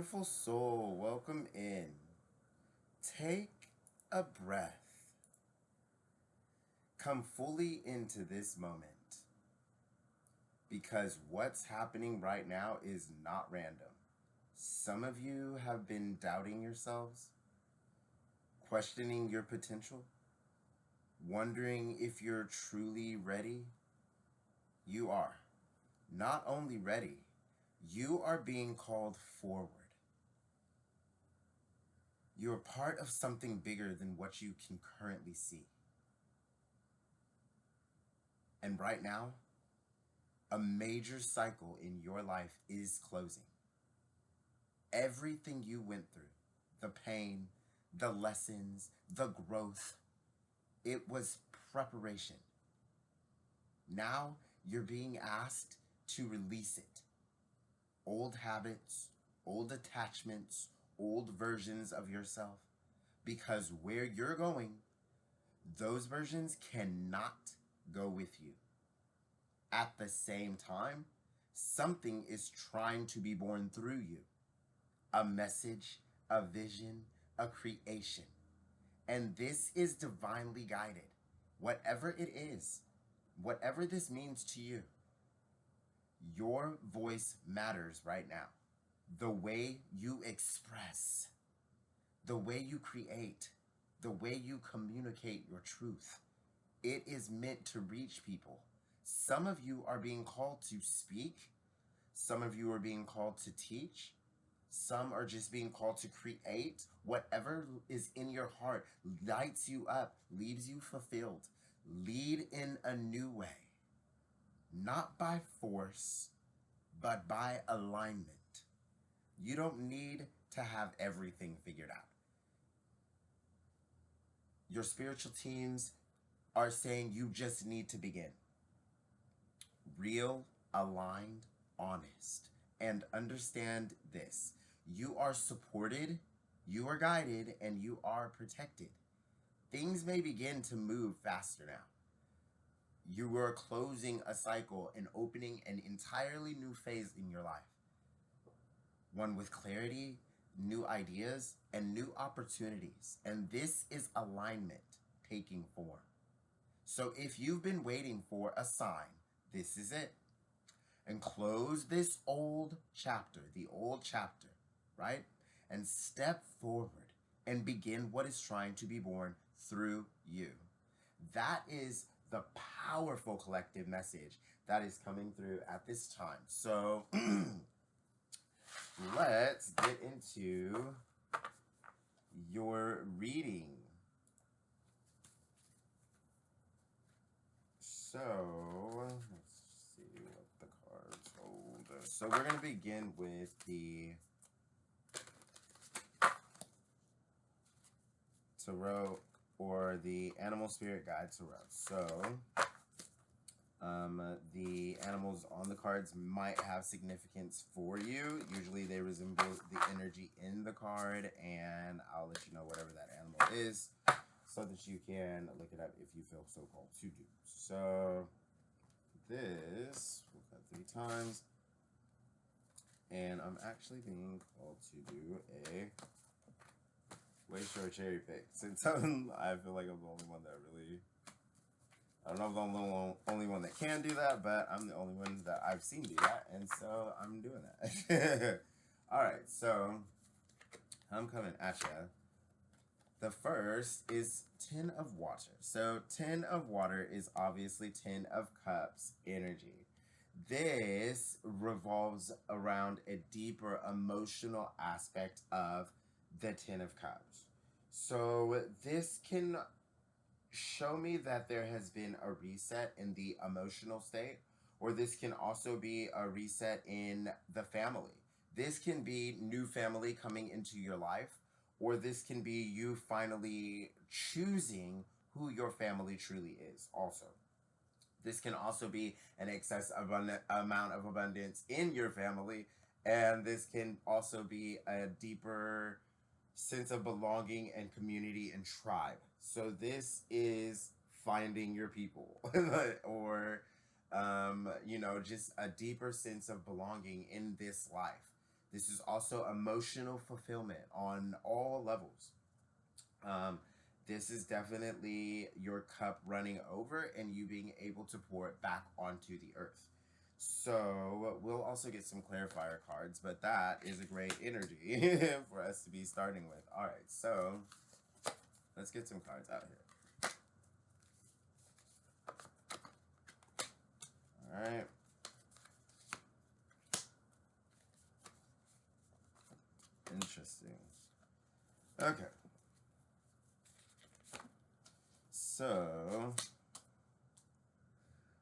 beautiful soul, welcome in. Take a breath. Come fully into this moment because what's happening right now is not random. Some of you have been doubting yourselves, questioning your potential, wondering if you're truly ready. You are. Not only ready, you are being called forward. You're part of something bigger than what you can currently see. And right now, a major cycle in your life is closing. Everything you went through, the pain, the lessons, the growth, it was preparation. Now you're being asked to release it. Old habits, old attachments, old versions of yourself. Because where you're going, those versions cannot go with you. At the same time, something is trying to be born through you. A message, a vision, a creation. And this is divinely guided. Whatever it is, whatever this means to you, your voice matters right now. The way you express, the way you create, the way you communicate your truth, it is meant to reach people. Some of you are being called to speak. Some of you are being called to teach. Some are just being called to create. Whatever is in your heart lights you up, leaves you fulfilled. Lead in a new way. Not by force, but by alignment. You don't need to have everything figured out. Your spiritual teams are saying you just need to begin. Real, aligned, honest. And understand this. You are supported, you are guided, and you are protected. Things may begin to move faster now. You are closing a cycle and opening an entirely new phase in your life. One with clarity, new ideas, and new opportunities. And this is alignment taking form. So if you've been waiting for a sign, this is it. And close this old chapter, right? And step forward and begin what is trying to be born through you. That is the powerful collective message that is coming through at this time. So let's get into your reading. So let's see what the cards hold. So we're going to begin with the Tarot or the Animal Spirit Guide Tarot. So the animals on the cards might have significance for you. Usually they resemble the energy in the card, and I'll let you know whatever that animal is so that you can look it up if you feel so called to do. So this, we'll cut 3 times, and I'm actually being called to do a wayshower cherry pick. Since I feel like I'm the only one that really, I don't know if I'm the only one that can do that, but I'm the only one that I've seen do that, and so I'm doing that. Alright, so I'm coming at you. The first is 10 of water. So 10 of water is obviously 10 of cups energy. This revolves around a deeper emotional aspect of the 10 of cups. So this can show me that there has been a reset in the emotional state, or this can also be a reset in the family. This can be new family coming into your life, or this can be you finally choosing who your family truly is also. This can also be an excess amount of abundance in your family, and this can also be a deeper sense of belonging and community and tribe. So this is finding your people or, just a deeper sense of belonging in this life. This is also emotional fulfillment on all levels. Um, this is definitely your cup running over and you being able to pour it back onto the earth. So we'll also get some clarifier cards, but that is a great energy for us to be starting with. All right, so let's get some cards out here. All right. Interesting. Okay. So,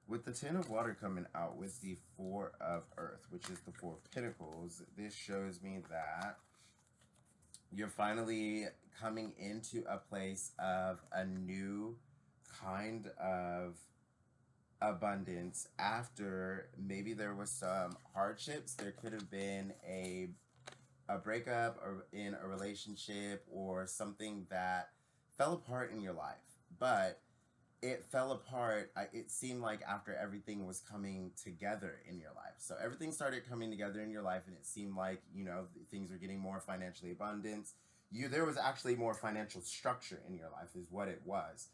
with the Ten of Water coming out with the Four of Earth, which is the Four of Pentacles, this shows me that you're finally coming into a place of a new kind of abundance after maybe there was some hardships. There could have been a breakup or in a relationship or something that fell apart in your life. But it fell apart. It seemed like after everything was coming together in your life. So everything started coming together in your life, and it seemed like, you know, things were getting more financially abundant. There was actually more financial structure in your life, is what it was.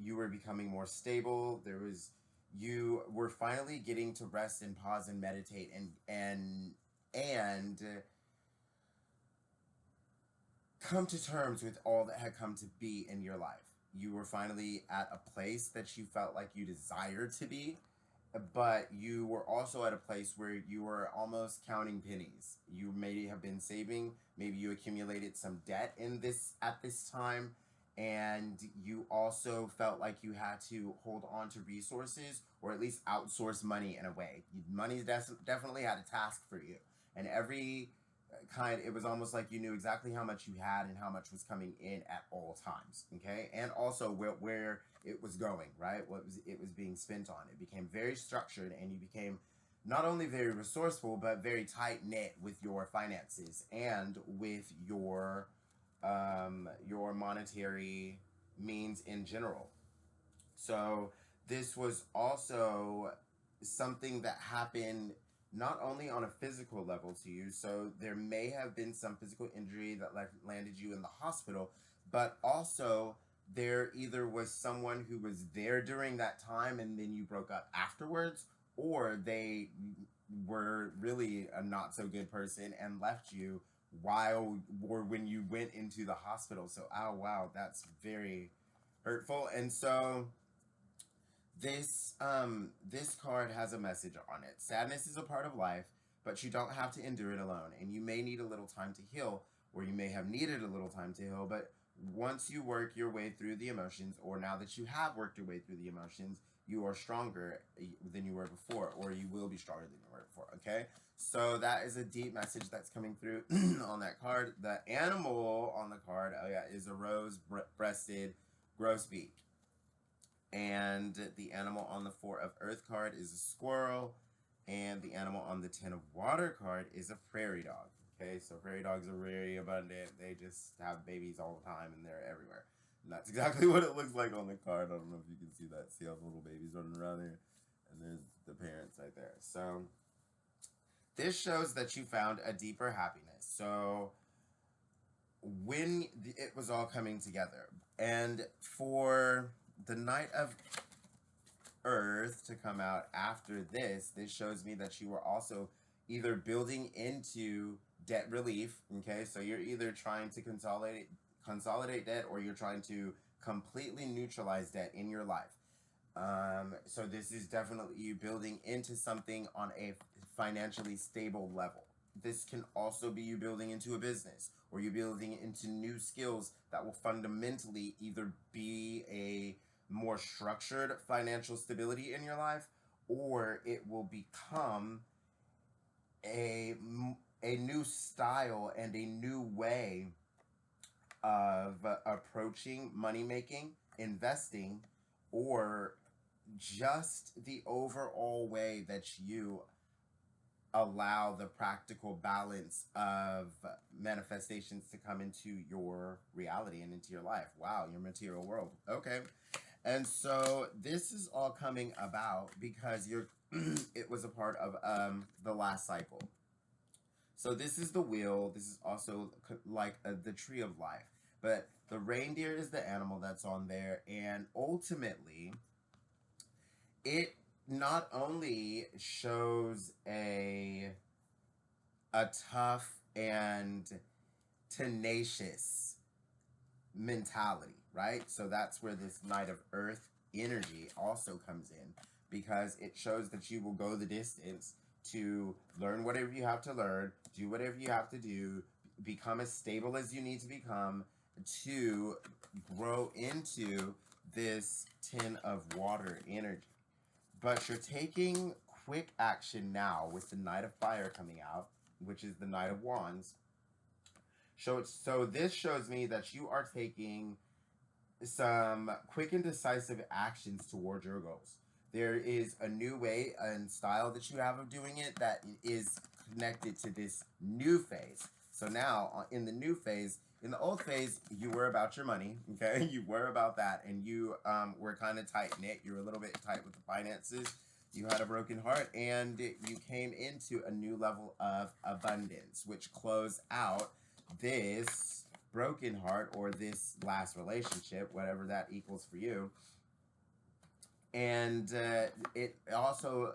You were becoming more stable. You were finally getting to rest and pause and meditate and come to terms with all that had come to be in your life. You were finally at a place that you felt like you desired to be, but you were also at a place where you were almost counting pennies. You may have been saving, maybe you accumulated some debt in this at this time, and you also felt like you had to hold on to resources or at least outsource money in a way. Money definitely had a task for you, and every it was almost like you knew exactly how much you had and how much was coming in at all times. Okay, and also where it was going, right? What was it was being spent on. It became very structured, and you became not only very resourceful but very tight knit with your finances and with your monetary means in general. So this was also something that happened not only on a physical level to you, so there may have been some physical injury that landed you in the hospital, but also there either was someone who was there during that time and then you broke up afterwards, or they were really a not so good person and left you while or when you went into the hospital. So, oh wow, that's very hurtful. And so this card has a message on it. Sadness is a part of life, but you don't have to endure it alone. And you may need a little time to heal, or you may have needed a little time to heal, but once you work your way through the emotions, or now that you have worked your way through the emotions, you are stronger than you were before, or you will be stronger than you were before, okay? So that is a deep message that's coming through on that card. The animal on the card, oh yeah, is a rose-breasted grosbeak. And the animal on the Four of Earth card is a squirrel. And the animal on the Ten of Water card is a prairie dog. Okay, so prairie dogs are very abundant. They just have babies all the time and they're everywhere. And that's exactly what it looks like on the card. I don't know if you can see that. See all the little babies running around there? And there's the parents right there. So this shows that you found a deeper happiness. So when it was all coming together, and for the Knight of Earth to come out after this shows me that you were also either building into debt relief. Okay, so you're either trying to consolidate debt, or you're trying to completely neutralize debt in your life. So this is definitely you building into something on a financially stable level. This can also be you building into a business, or you building into new skills that will fundamentally either be a more structured financial stability in your life, or it will become a a new style and a new way of approaching money making, investing, or just the overall way that you allow the practical balance of manifestations to come into your reality and into your life. Wow, your material world. Okay. And so this is all coming about because you're it was a part of the last cycle. So this is the wheel. This is also like the tree of life. But the reindeer is the animal that's on there. And ultimately, it not only shows a tough and tenacious mentality, right? So that's where this Knight of Earth energy also comes in, because it shows that you will go the distance to learn whatever you have to learn, do whatever you have to do, become as stable as you need to become to grow into this Ten of Water energy. But you're taking quick action now with the Knight of Fire coming out, which is the Knight of Wands. So this shows me that you are taking some quick and decisive actions towards your goals. There is a new way and style that you have of doing it that is connected to this new phase. So now in the new phase, in the old phase, you were about your money, okay? You were about that, and you were kind of tight knit. You were a little bit tight with the finances. You had a broken heart, and you came into a new level of abundance, which closed out this broken heart or this last relationship, whatever that equals for you. And it also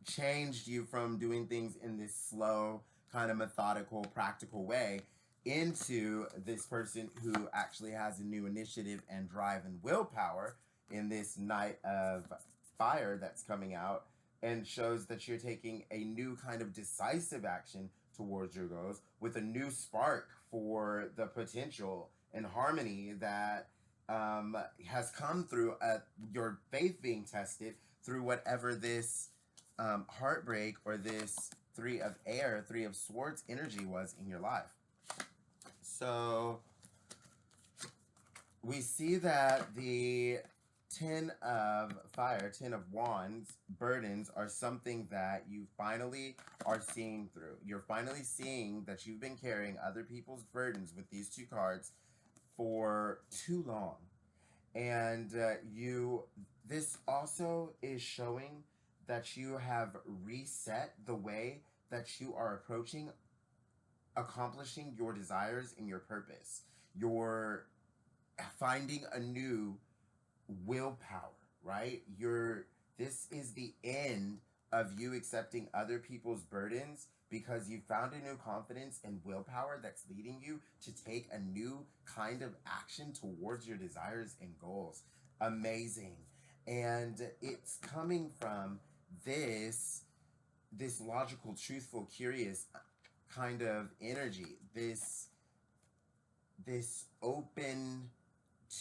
changed you from doing things in this slow, kind of methodical, practical way into this person who actually has a new initiative and drive and willpower in this Knight of Fire that's coming out, and shows that you're taking a new kind of decisive action towards your goals with a new spark for the potential and harmony that has come through your faith being tested through whatever this heartbreak or this Three of Air, Three of Swords energy was in your life. So we see that the Ten of Fire, Ten of Wands burdens are something that you finally are seeing through. You're finally seeing that you've been carrying other people's burdens with these two cards for too long. And this also is showing that you have reset the way that you are approaching accomplishing your desires and your purpose. You're finding a new willpower, right? This is the end of you accepting other people's burdens, because you found a new confidence and willpower that's leading you to take a new kind of action towards your desires and goals. Amazing. And it's coming from this logical, truthful, curious kind of energy, this open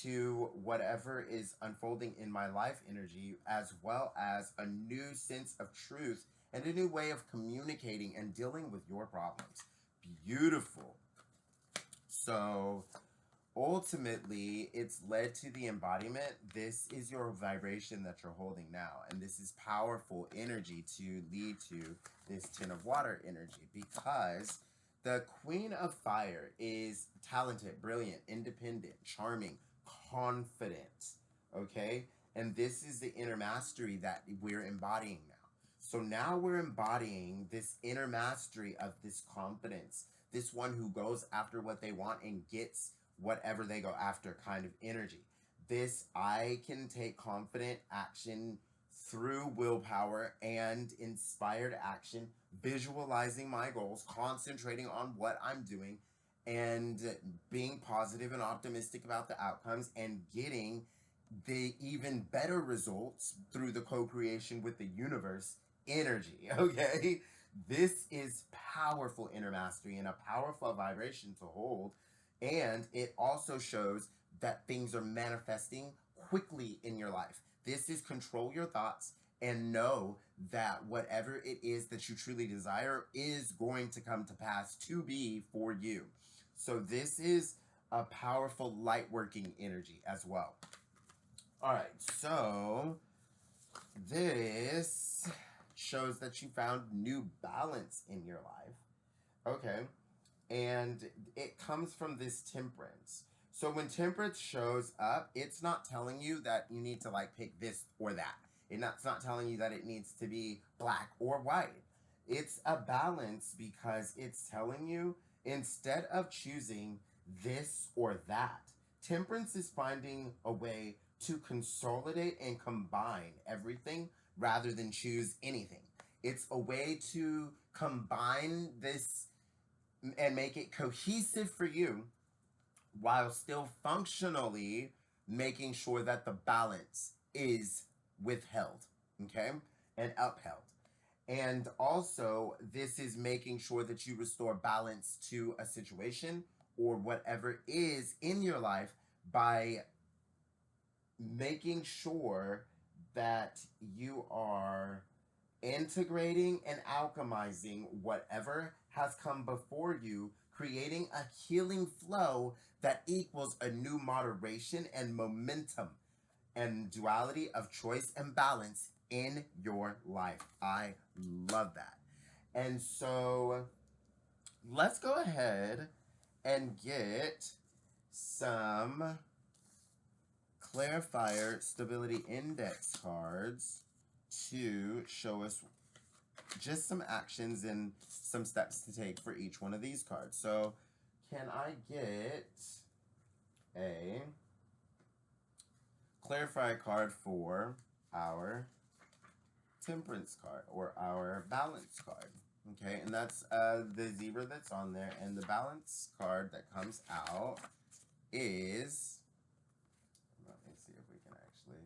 to whatever is unfolding in my life energy, as well as a new sense of truth and a new way of communicating and dealing with your problems. Beautiful. So ultimately, it's led to the embodiment. This is your vibration that you're holding now, and this is powerful energy to lead to this Ten of Water energy, because the Queen of Fire is talented, brilliant, independent, charming, confident, okay? And this is the inner mastery that we're embodying now. So now we're embodying this inner mastery of this confidence, this one who goes after what they want and gets whatever they go after kind of energy. This, I can take confident action through willpower and inspired action, visualizing my goals, concentrating on what I'm doing, and being positive and optimistic about the outcomes, and getting the even better results through the co-creation with the universe energy, okay? This is powerful inner mastery and a powerful vibration to hold. And it also shows that things are manifesting quickly in your life. This is control your thoughts and know that whatever it is that you truly desire is going to come to pass to be for you. So this is a powerful light working energy as well. All right, so this shows that you found new balance in your life. Okay. And it comes from this temperance. So when temperance shows up, it's not telling you that you need to like pick this or that. It's not telling you that it needs to be black or white. It's a balance because it's telling you instead of choosing this or that, temperance is finding a way to consolidate and combine everything rather than choose anything. It's a way to combine this and make it cohesive for you while still functionally making sure that the balance is withheld, okay, and upheld. And also, this is making sure that you restore balance to a situation or whatever is in your life by making sure that you are integrating and alchemizing whatever has come before you, creating a healing flow that equals a new moderation and momentum and duality of choice and balance in your life. I love that. And so let's go ahead and get some clarifier stability index cards to show us just some actions and some steps to take for each one of these cards. So can I get a clarifier card for our temperance card or our balance card? Okay, and that's the zebra that's on there, and the balance card that comes out is, let me see if we can actually,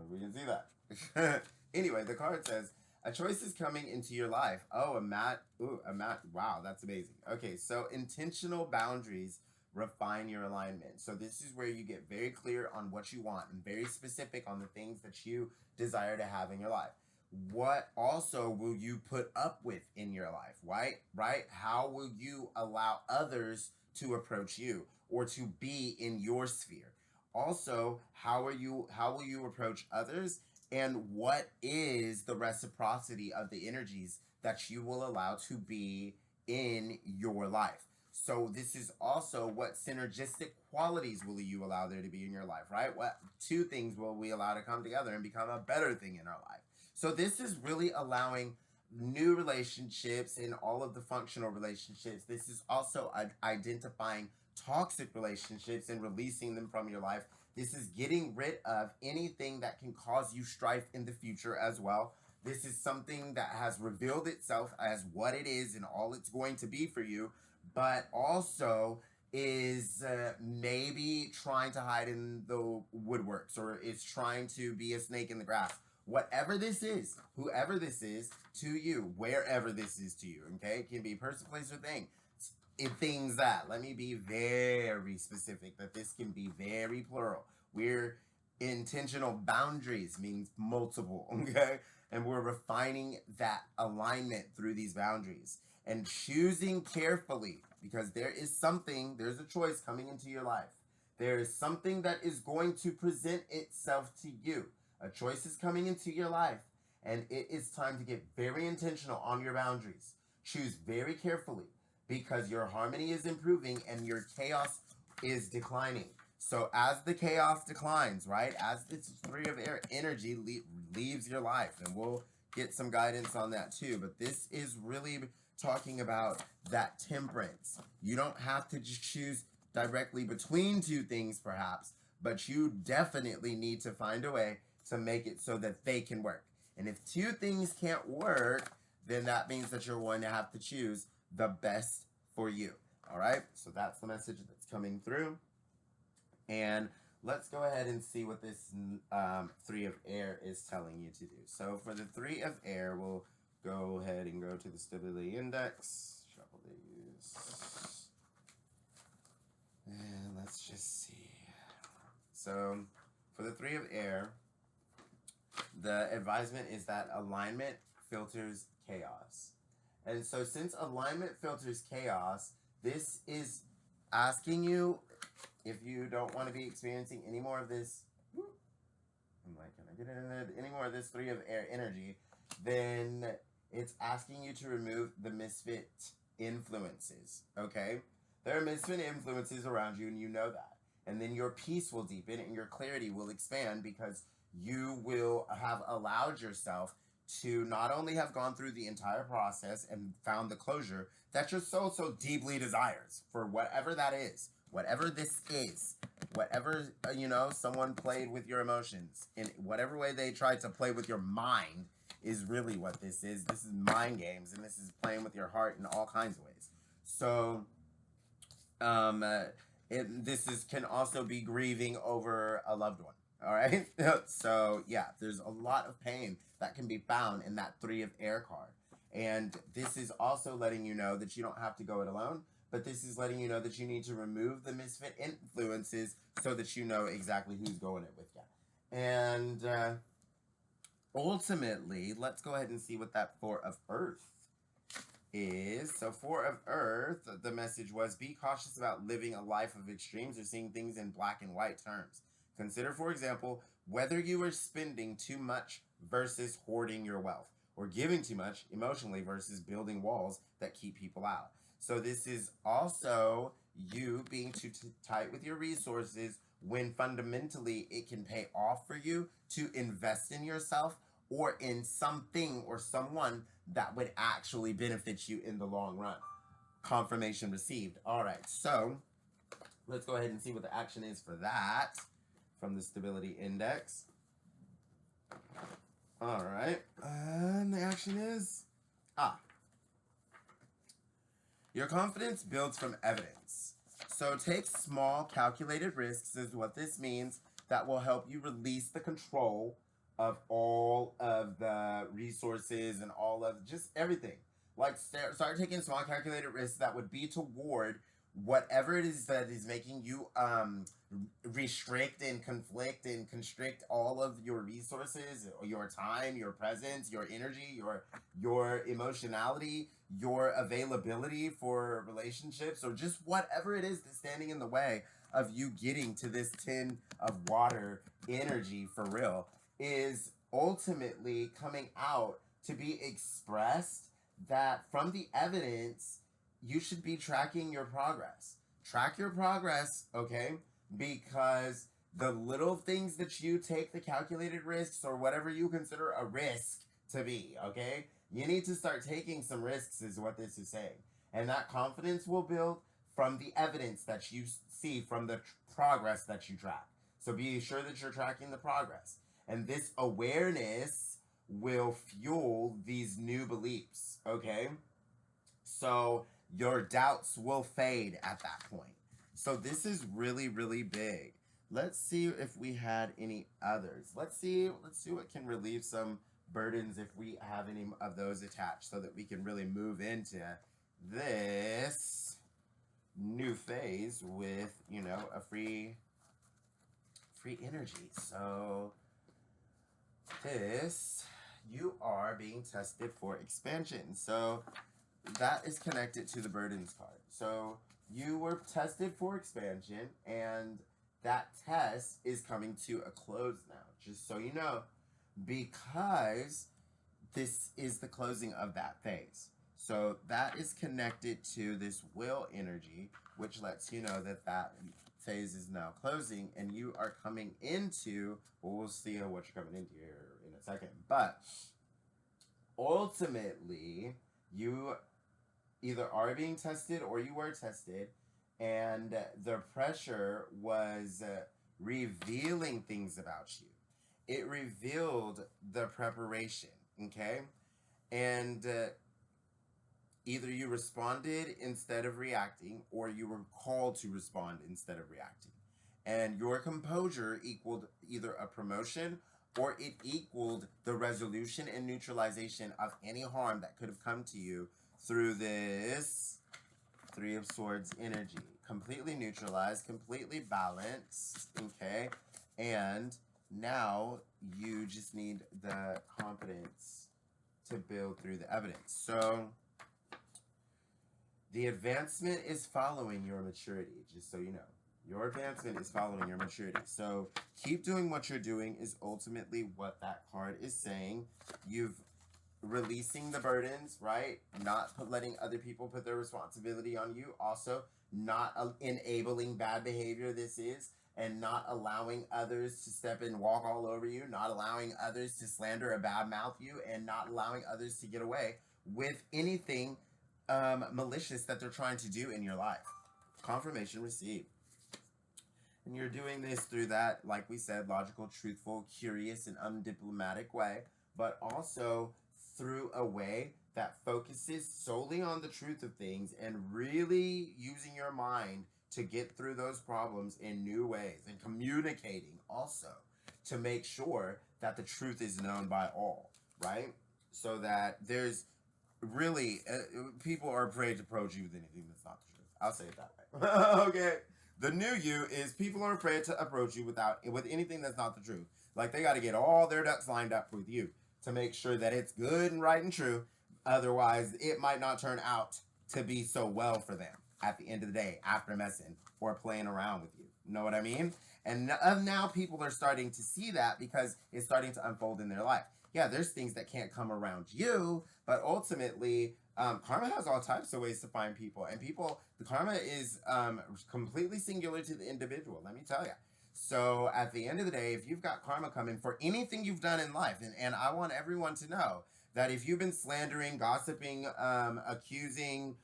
we can see that. Anyway, the card says, a choice is coming into your life. Oh, a mat. Wow, that's amazing. Okay, so intentional boundaries refine your alignment. So this is where you get very clear on what you want and very specific on the things that you desire to have in your life. What also will you put up with in your life, right? How will you allow others to approach you or to be in your sphere? Also, how will you approach others, and what is the reciprocity of the energies that you will allow to be in your life? So this is also what synergistic qualities will you allow there to be in your life, right? What two things will we allow to come together and become a better thing in our life? So this is really allowing new relationships in all of the functional relationships. This is also identifying toxic relationships and releasing them from your life. This is getting rid of anything that can cause you strife in the future as well. This is something that has revealed itself as what it is and all it's going to be for you, but also is maybe trying to hide in the woodworks or is trying to be a snake in the grass. Whatever this is, whoever this is to you, wherever this is to you, okay? It can be person, place, or thing. Things that, let me be very specific, that this can be very plural. We're intentional boundaries means multiple, okay? And we're refining that alignment through these boundaries and choosing carefully, because there's a choice coming into your life. There is something that is going to present itself to you. A choice is coming into your life, and it is time to get very intentional on your boundaries. Choose very carefully, because your harmony is improving and your chaos is declining. So as the chaos declines, right, as this three of air energy leaves your life, and we'll get some guidance on that too, but this is really talking about that temperance. You don't have to just choose directly between two things perhaps, but you definitely need to find a way to make it so that they can work. And if two things can't work, then that means that you're going to have to choose the best for you. All right, so that's the message that's coming through. And let's go ahead and see what this three of air is telling you to do. So for the three of air, we'll go ahead and go to the stability index. Shuffle these. And let's just see. So for the three of air, the advisement is that alignment filters chaos. And so since alignment filters chaos, this is asking you, if you don't want to be experiencing any more of this, I'm like, can I get in any more of this three of air energy, then it's asking you to remove the misfit influences, okay? There are misfit influences around you, and you know that. And then your peace will deepen and your clarity will expand because you will have allowed yourself to not only have gone through the entire process and found the closure that your soul so deeply desires for whatever that is, whatever this is, whatever, someone played with your emotions in whatever way they tried to play with your mind is really what this is. This is mind games, and this is playing with your heart in all kinds of ways. So, can also be grieving over a loved one. All right. So yeah, there's a lot of pain that can be found in that 3 of air card. And this is also letting you know that you don't have to go it alone, but this is letting you know that you need to remove the misfit influences so that you know exactly who's going it with you. And ultimately, let's go ahead and see what that 4 of Earth is. So 4 of Earth, the message was, be cautious about living a life of extremes or seeing things in black and white terms. Consider, for example, whether you are spending too much versus hoarding your wealth, or giving too much emotionally versus building walls that keep people out. So this is also you being too tight with your resources when fundamentally it can pay off for you to invest in yourself or in something or someone that would actually benefit you in the long run. Confirmation received. All right, so let's go ahead and see what the action is for that from the stability index. All right, and the action is, your confidence builds from evidence. So take small calculated risks is what this means that will help you release the control of all of the resources and all of just everything. Like start taking small calculated risks that would be toward whatever it is that is making you restrict and conflict and constrict all of your resources, your time, your presence, your energy, your emotionality, your availability for relationships, or just whatever it is that's standing in the way of you getting to this 10 of water energy for real, is ultimately coming out to be expressed that from the evidence you should be tracking your progress. Track your progress, okay? Because the little things that you take the calculated risks or whatever you consider a risk to be, okay? You need to start taking some risks is what this is saying. And that confidence will build from the evidence that you see from the progress that you track. So be sure that you're tracking the progress. And this awareness will fuel these new beliefs, okay? So your doubts will fade at that point. So this is really, really big. Let's see if we had any others. Let's see what can relieve some burdens if we have any of those attached so that we can really move into this new phase with, a free energy. So you are being tested for expansion. So that is connected to the burdens card. So you were tested for expansion, and that test is coming to a close now, just so you know, because this is the closing of that phase. So that is connected to this will energy, which lets you know that that phase is now closing, and you are coming into, well, we'll see what you're coming into here in a second, but ultimately, you either are being tested or you were tested, and the pressure was revealing things about you. It revealed the preparation, okay? And either you responded instead of reacting, or you were called to respond instead of reacting. And your composure equaled either a promotion or it equaled the resolution and neutralization of any harm that could have come to you through this 3 of Swords energy. Completely neutralized, completely balanced, okay? And now you just need the confidence to build through the evidence. So the advancement is following your maturity, just so you know. Your advancement is following your maturity. So keep doing what you're doing is ultimately what that card is saying. You've releasing the burdens, right? Not letting other people put their responsibility on you. Also, not enabling bad behavior, this is. and not allowing others to step in, walk all over you, not allowing others to slander or badmouth you, and not allowing others to get away with anything malicious that they're trying to do in your life. Confirmation received. And you're doing this through that, like we said, logical, truthful, curious, and undiplomatic way, but also through a way that focuses solely on the truth of things and really using your mind to get through those problems in new ways, and communicating also to make sure that the truth is known by all, right? So that there's really, people are afraid to approach you with anything that's not the truth. I'll say it that way. Okay. The new you is people are afraid to approach you with anything that's not the truth. Like, they got to get all their ducks lined up with you to make sure that it's good and right and true. Otherwise, it might not turn out to be so well for them at the end of the day after messing or playing around with you. You know what I mean? And now people are starting to see that because it's starting to unfold in their life. Yeah, there's things that can't come around you, but ultimately, karma has all types of ways to find people. And the karma is completely singular to the individual, let me tell you. So at the end of the day, if you've got karma coming for anything you've done in life, and I want everyone to know that if you've been slandering, gossiping, accusing,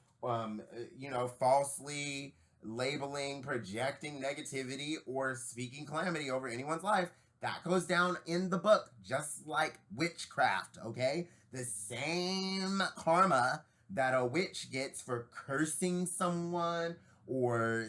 falsely labeling, projecting negativity, or speaking calamity over anyone's life, that goes down in the book, just like witchcraft, okay? The same karma that a witch gets for cursing someone or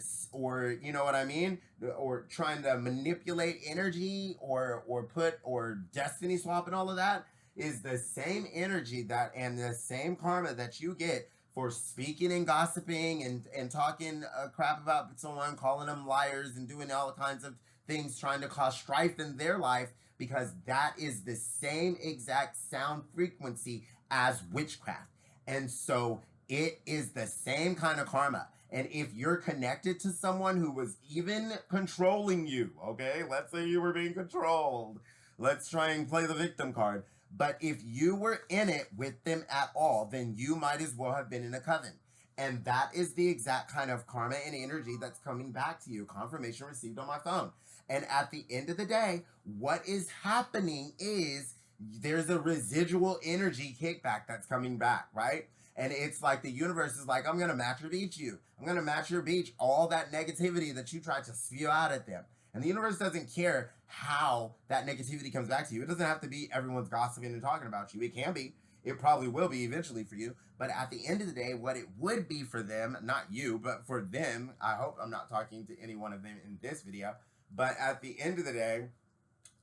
you know what I mean, or trying to manipulate energy or destiny swap and all of that, is the same energy that and the same karma that you get for speaking and gossiping and talking crap about someone, calling them liars and doing all kinds of things, trying to cause strife in their life, because that is the same exact sound frequency as witchcraft. And so it is the same kind of karma. And if you're connected to someone who was even controlling you, okay, let's say you were being controlled. Let's try and play the victim card. But if you were in it with them at all, then you might as well have been in a coven. And that is the exact kind of karma and energy that's coming back to you. Confirmation received on my phone. And at the end of the day, what is happening is there's a residual energy kickback that's coming back, right? And it's like the universe is like, I'm going to match beat you. I'm going to match your beach all that negativity that you tried to spew out at them. And the universe doesn't care how that negativity comes back to you. It doesn't have to be everyone's gossiping and talking about you. It can be. It probably will be eventually for you. But at the end of the day, what it would be for them, not you, but for them, I hope I'm not talking to any one of them in this video, but at the end of the day,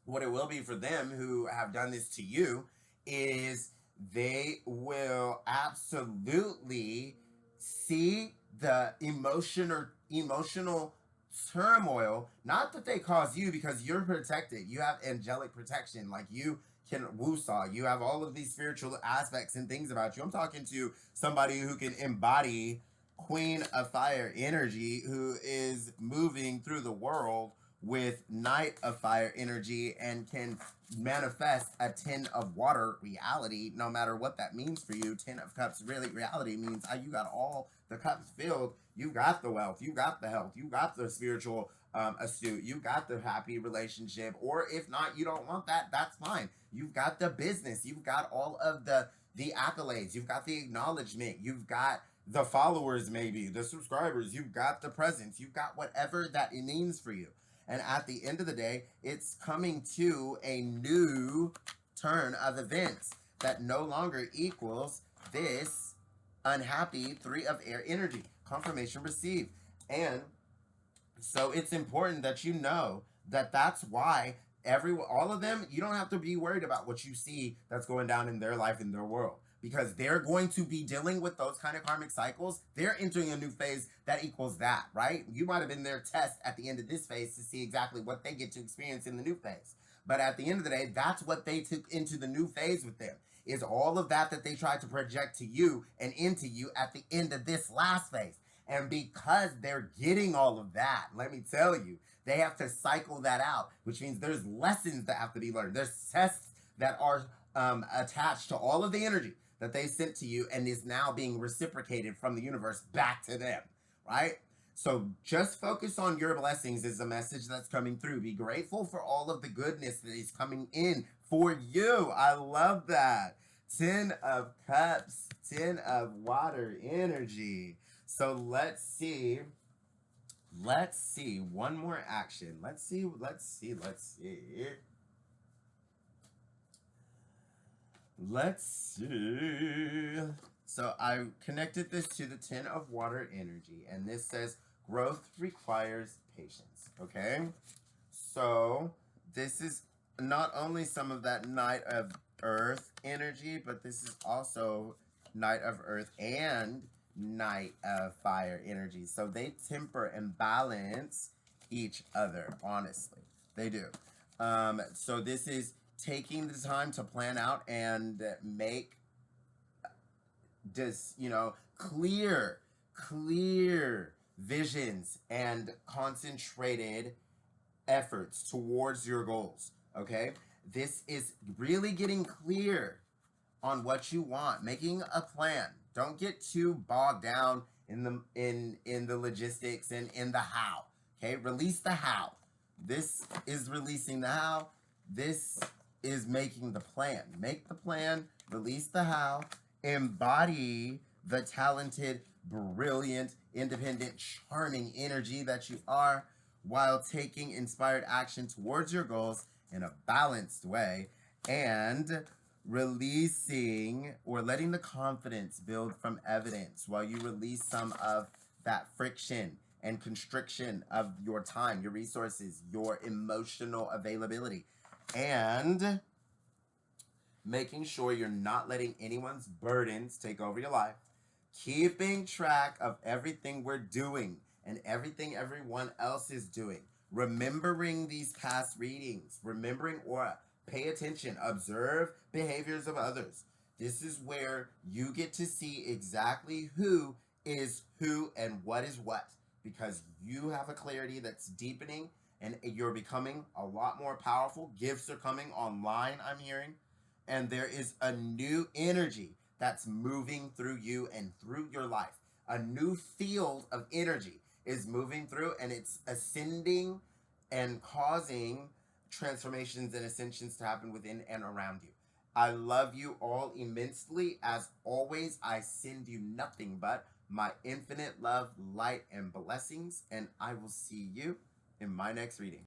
what it will be for them who have done this to you is they will absolutely see the emotional turmoil, not that they cause you, because you're protected. You have angelic protection, like you can woosaw. You have all of these spiritual aspects and things about you. I'm talking to somebody who can embody Queen of Fire energy, who is moving through the world with Knight of Fire energy and can manifest a 10 of water reality, no matter what that means for you. 10 of cups really reality means you got all the cups filled. You got the wealth, you got the health, you got the spiritual astute, you got the happy relationship, or if not, you don't want that, that's fine. You've got the business, you've got all of the accolades, you've got the acknowledgement, you've got the followers, maybe the subscribers, you've got the presence, you've got whatever that it means for you. And at the end of the day, it's coming to a new turn of events that no longer equals this unhappy 3 of air energy. Confirmation received. And so it's important that you know that that's why all of them, you don't have to be worried about what you see that's going down in their life, in their world, because they're going to be dealing with those kind of karmic cycles. They're entering a new phase that equals that, right? You might have been their test at the end of this phase to see exactly what they get to experience in the new phase. But at the end of the day, that's what they took into the new phase with them, is all of that they tried to project to you and into you at the end of this last phase. And because they're getting all of that, let me tell you, they have to cycle that out, which means there's lessons that have to be learned. There's tests that are attached to all of the energy that they sent to you and is now being reciprocated from the universe back to them, right? So just focus on your blessings is a message that's coming through. Be grateful for all of the goodness that is coming in for you. I love that. 10 of Cups, 10 of Water energy. So let's see. Let's see. One more action. Let's see. Let's see. Let's see. Let's see. So I connected this to the 10 of Water energy, and this says growth requires patience. Okay? So this is not only some of that Knight of Earth energy, but this is also Knight of Earth and Knight of Fire energy. So they temper and balance each other, honestly. They do. So this is taking the time to plan out and make just, clear visions and concentrated efforts towards your goals. Okay, this is really getting clear on what you want, making a plan. Don't get too bogged down in the logistics and in the how. Okay, release the how. This is releasing the how. This is making the plan. Make the plan, release the how, embody the talented, brilliant, independent, charming energy that you are, while taking inspired action towards your goals in a balanced way, and releasing or letting the confidence build from evidence while you release some of that friction and constriction of your time, your resources, your emotional availability, and making sure you're not letting anyone's burdens take over your life, keeping track of everything we're doing and everything everyone else is doing, remembering these past readings, remembering aura, pay attention, observe behaviors of others. This is where you get to see exactly who is who and what is what, because you have a clarity that's deepening and you're becoming a lot more powerful. Gifts are coming online, I'm hearing, and there is a new energy that's moving through you and through your life. A new field of energy is moving through, and it's ascending and causing transformations and ascensions to happen within and around you. I love you all immensely. As always, I send you nothing but my infinite love, light, and blessings, and I will see you in my next reading.